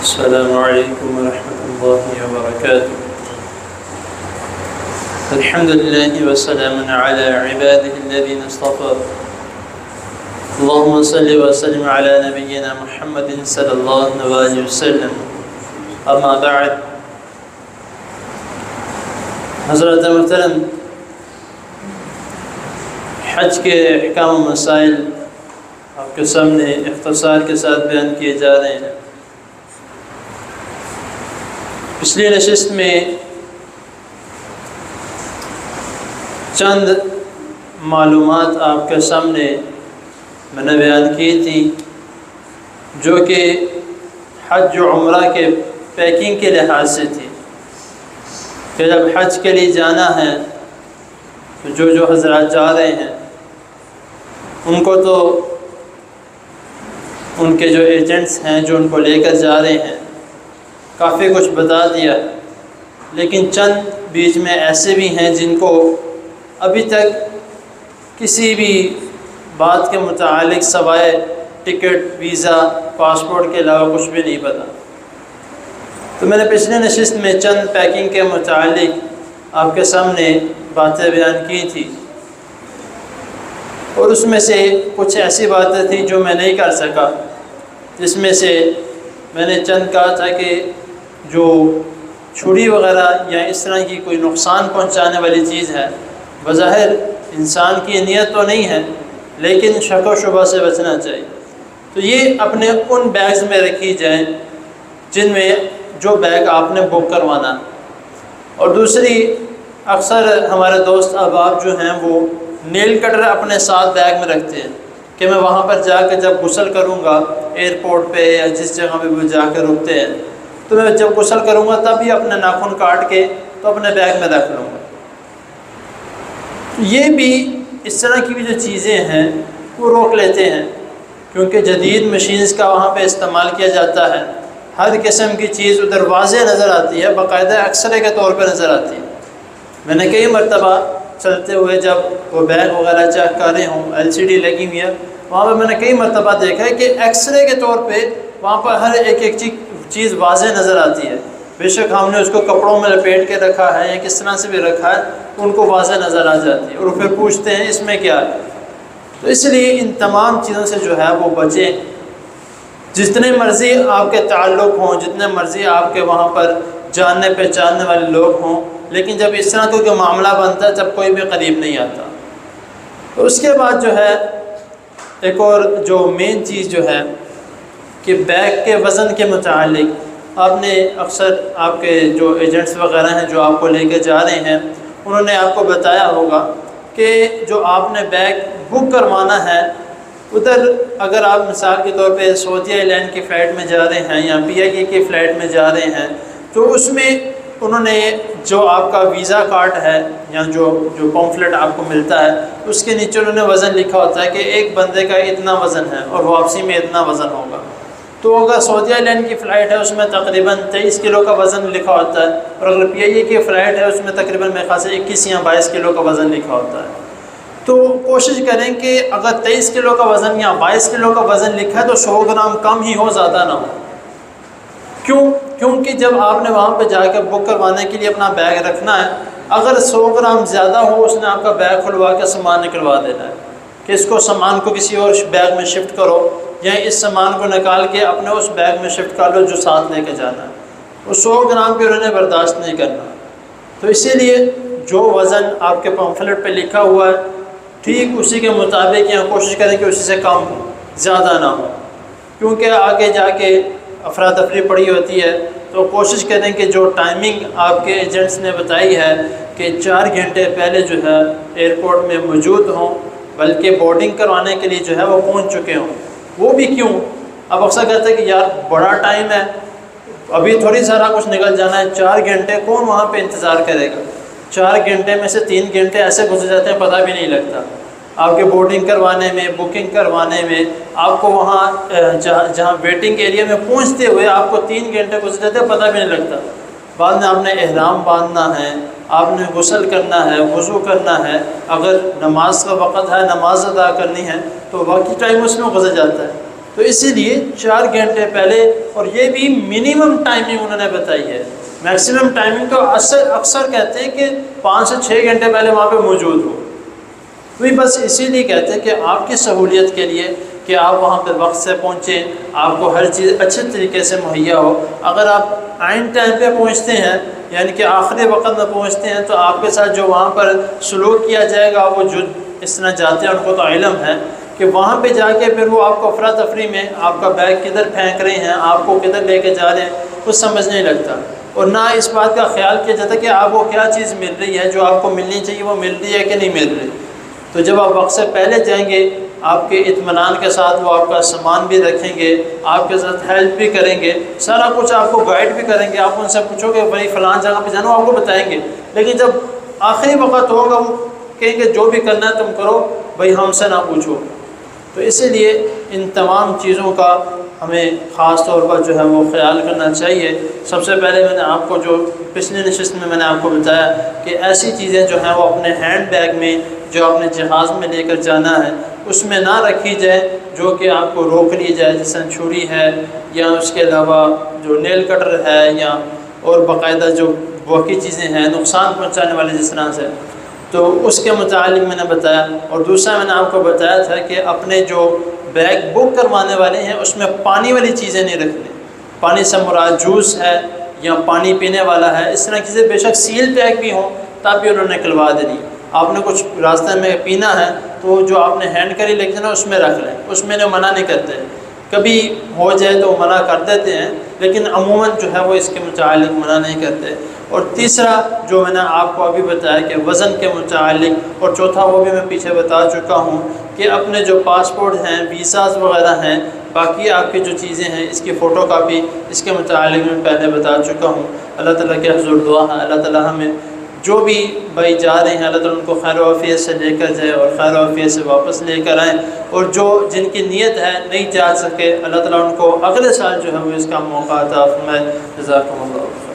السلام علیکم ورحمۃ اللہ وبرکاتہ۔ الحمد للہ وسلام علی عباده الذین اصطفى۔ اللهم صل وسلم علی نبینا محمد صلی اللہ علیہ وسلم۔ اما بعد، حضرات محترم، حج کے احکام و مسائل آپ کے سامنے اختصار کے ساتھ بیان کیے جا رہے ہیں۔ پچھلی نشست میں چند معلومات آپ کے سامنے میں نے بیان کی تھی، جو کہ حج و عمرہ کے پیکنگ کے لحاظ سے تھی کہ جب حج کے لیے جانا ہے تو جو حضرات جا رہے ہیں ان کو تو ان کے جو ایجنٹس ہیں جو ان کو لے کر جا رہے ہیں کافی کچھ بتا دیا، لیکن چند بیچ میں ایسے بھی ہیں جن کو ابھی تک کسی بھی بات کے متعلق سوائے ٹکٹ، ویزا، پاسپورٹ کے علاوہ کچھ بھی نہیں پتہ۔ تو میں نے پچھلے نشست میں چند پیکنگ کے متعلق آپ کے سامنے باتیں بیان کی تھی، اور اس میں سے کچھ ایسی باتیں تھیں جو میں نہیں کر سکا، جس میں سے میں نے چند کہا تھا کہ جو چھری وغیرہ یا اس طرح کی کوئی نقصان پہنچانے والی چیز ہے، بظاہر انسان کی نیت تو نہیں ہے، لیکن شک و شبہ سے بچنا چاہیے، تو یہ اپنے ان بیگز میں رکھی جائیں جن میں جو بیگ آپ نے بک کروانا۔ اور دوسری، اکثر ہمارے دوست احباب جو ہیں وہ نیل کٹر اپنے ساتھ بیگ میں رکھتے ہیں کہ میں وہاں پر جا کے جب غسل کروں گا ایئرپورٹ پہ یا جس جگہ پہ وہ جا کے رکتے ہیں، تو میں جب غسل کروں گا تب بھی اپنے ناخن کاٹ کے تو اپنے بیگ میں رکھ لوں گا۔ یہ بھی اس طرح کی بھی جو چیزیں ہیں وہ روک لیتے ہیں، کیونکہ جدید مشینز کا وہاں پہ استعمال کیا جاتا ہے، ہر قسم کی چیز ادھر واضح نظر آتی ہے، باقاعدہ ایکسرے کے طور پہ نظر آتی ہے۔ میں نے کئی مرتبہ چلتے ہوئے جب وہ بیگ وغیرہ چیک کر رہے ہوں، LCD لگی ہوئی ہے، وہاں پہ میں نے کئی مرتبہ دیکھا ہے کہ ایکسرے کے طور پہ وہاں پر ہر ایک چیز واضح نظر آتی ہے، بے شک ہم نے اس کو کپڑوں میں لپیٹ کے رکھا ہے یا کس طرح سے بھی رکھا ہے، ان کو واضح نظر آ جاتی ہے، اور پھر پوچھتے ہیں اس میں کیا ہے۔ تو اس لیے ان تمام چیزوں سے جو ہے وہ بچیں۔ جتنے مرضی آپ کے تعلق ہوں، جتنے مرضی آپ کے وہاں پر جاننے پہچاننے والے لوگ ہوں، لیکن جب اس طرح کوئی معاملہ بنتا ہے جب کوئی بھی قریب نہیں آتا۔ تو اس کے بعد جو ہے ایک اور جو مین چیز جو ہے کہ بیگ کے وزن کے متعلق آپ نے اکثر آپ کے جو ایجنٹس وغیرہ ہیں جو آپ کو لے کے جا رہے ہیں، انہوں نے آپ کو بتایا ہوگا کہ جو آپ نے بیگ بک کروانا ہے، ادھر اگر آپ مثال کے طور پہ سعودیہ ایئرلائن کی فلائٹ میں جا رہے ہیں یا PIA کی فلائٹ میں جا رہے ہیں، تو اس میں انہوں نے جو آپ کا ویزا کارڈ ہے یا جو پمفلٹ آپ کو ملتا ہے، اس کے نیچے انہوں نے وزن لکھا ہوتا ہے کہ ایک بندے کا اتنا وزن ہے اور واپسی میں اتنا وزن ہوگا۔ تو اگر سعودیہ ایئرلائن کی فلائٹ ہے اس میں تقریباً 23 کلو کا وزن لکھا ہوتا ہے، اور اگر PIA کی فلائٹ ہے اس میں تقریباً میرے خیال سے 21 یا 22 کلو کا وزن لکھا ہوتا ہے۔ تو کوشش کریں کہ اگر 23 کلو کا وزن یا 22 کلو کا وزن لکھا ہے تو 100 گرام کم ہی ہو، زیادہ نہ ہو۔ کیونکہ جب آپ نے وہاں پہ جا کے بک کروانے کے لیے اپنا بیگ رکھنا ہے، اگر 100 گرام زیادہ ہو اس نے آپ کا بیگ کھلوا کے سامان نکلوا دینا ہے کہ اس کو سامان کو کسی اور بیگ میں شفٹ کرو، یا اس سامان کو نکال کے اپنے اس بیگ میں شفٹ کر لو جو ساتھ لے کے جانا ہے۔ وہ 100 گرام بھی انہوں نے برداشت نہیں کرنا۔ تو اسی لیے جو وزن آپ کے پمفلٹ پہ لکھا ہوا ہے ٹھیک اسی کے مطابق یا کوشش کریں کہ اسی سے کم ہو، زیادہ نہ ہو، کیونکہ آگے جا کے افراتفری پڑی ہوتی ہے۔ تو کوشش کریں کہ جو ٹائمنگ آپ کے ایجنٹس نے بتائی ہے کہ 4 گھنٹے پہلے جو ہے ایئرپورٹ میں موجود ہوں، بلکہ بورڈنگ کروانے کے لیے جو ہے وہ پہنچ چکے ہوں۔ وہ بھی کیوں؟ اب اکثر کہتے ہیں کہ یار بڑا ٹائم ہے، ابھی تھوڑی سارا کچھ نکل جانا ہے، 4 گھنٹے کون وہاں پہ انتظار کرے گا؟ 4 گھنٹے میں سے 3 گھنٹے ایسے گزر جاتے ہیں پتہ بھی نہیں لگتا۔ آپ کے بورڈنگ کروانے میں، بکنگ کروانے میں، آپ کو وہاں جہاں ویٹنگ ایریا میں پہنچتے ہوئے آپ کو 3 گھنٹے گزر جاتے ہیں، پتہ بھی نہیں لگتا۔ بعد میں آپ نے احرام باندھنا ہے، آپ نے غسل کرنا ہے، وضو کرنا ہے، اگر نماز کا وقت ہے نماز ادا کرنی ہے، تو باقی ٹائم اس میں گزر جاتا ہے۔ تو اسی لیے 4 گھنٹے پہلے، اور یہ بھی منیمم ٹائمنگ انہوں نے بتائی ہے، میکسیمم ٹائمنگ تو اکثر کہتے ہیں کہ 5 سے 6 گھنٹے پہلے وہاں پہ موجود ہو۔ وہی بس اسی لیے کہتے ہیں کہ آپ کی سہولیت کے لیے کہ آپ وہاں پہ وقت سے پہنچیں، آپ کو ہر چیز اچھے طریقے سے مہیا ہو۔ اگر آپ عین ٹائم پہ پہنچتے ہیں، یعنی کہ آخری وقت میں پہنچتے ہیں، تو آپ کے ساتھ جو وہاں پر سلوک کیا جائے گا، وہ جو اس طرح جاتے ہیں ان کو تو علم ہے کہ وہاں پہ جا کے پھر وہ آپ کو افراتفری میں آپ کا بیگ کدھر پھینک رہے ہیں، آپ کو کدھر لے کے جا رہے ہیں، کچھ سمجھ نہیں لگتا، اور نہ اس بات کا خیال کیا جاتا کہ آپ کو کیا چیز مل رہی ہے، جو آپ کو ملنی چاہیے وہ مل رہی ہے کہ نہیں مل رہی۔ تو جب آپ وقت سے پہلے جائیں گے، آپ کے اطمینان کے ساتھ وہ آپ کا سامان بھی رکھیں گے، آپ کے ساتھ ہیلپ بھی کریں گے، سارا کچھ آپ کو گائیڈ بھی کریں گے۔ آپ ان سے پوچھو کہ بھائی فلان جگہ پہ جانا، آپ کو بتائیں گے، لیکن جب آخری وقت ہوگا وہ کہیں گے جو بھی کرنا ہے تم کرو، بھائی ہم سے نہ پوچھو۔ تو اسی لیے ان تمام چیزوں کا ہمیں خاص طور پر جو ہے وہ خیال کرنا چاہیے۔ سب سے پہلے میں نے آپ کو جو پچھلی نشست میں نے آپ کو بتایا کہ ایسی چیزیں جو ہیں وہ اپنے ہینڈ بیگ میں، جو اپنے جہاز میں لے کر جانا ہے، اس میں نہ رکھی جائے جو کہ آپ کو روک لی جائے، جیسے چھری ہے، یا اس کے علاوہ جو نیل کٹر ہے، یا اور باقاعدہ جو باقی چیزیں ہیں نقصان پہنچانے والے جس طرح سے، تو اس کے متعلق میں نے بتایا۔ اور دوسرا میں نے آپ کو بتایا تھا کہ اپنے جو بیگ بک کروانے والے ہیں اس میں پانی والی چیزیں نہیں رکھنی۔ پانی سے مراد جوس ہے یا پانی پینے والا ہے، اس طرح چیزیں بے شک سیل پیک بھی ہوں تب بھی انہوں نے کھلوا دینی۔ آپ نے کچھ راستے میں پینا ہے تو جو آپ نے ہینڈ کری لکھتے ہیں نا اس میں رکھ لیں، اس میں انہیں منع نہیں کرتے، کبھی ہو جائے تو منع کر دیتے ہیں، لیکن عموماً جو ہے وہ اس کے متعلق منع نہیں کرتے۔ اور تیسرا جو میں نے آپ کو ابھی بتایا کہ وزن کے متعلق، اور چوتھا وہ بھی میں پیچھے بتا چکا ہوں کہ اپنے جو پاسپورٹ ہیں، ویزاز وغیرہ ہیں، باقی آپ کی جو چیزیں ہیں اس کی فوٹو کاپی، اس کے متعلق میں پہلے بتا چکا ہوں۔ اللہ تعالیٰ کے حضور دعا ہے اللہ تعالیٰ ہمیں جو بھی بھائی جا رہے ہیں اللہ تعالیٰ ان کو خیر و عافیت سے لے کر جائے اور خیر و عافیت سے واپس لے کر آئیں، اور جو جن کی نیت ہے نہیں جا سکے اللہ تعالیٰ ان کو اگلے سال جو ہے وہ اس کا موقع عطا فرمائے۔ جزاکم اللہ۔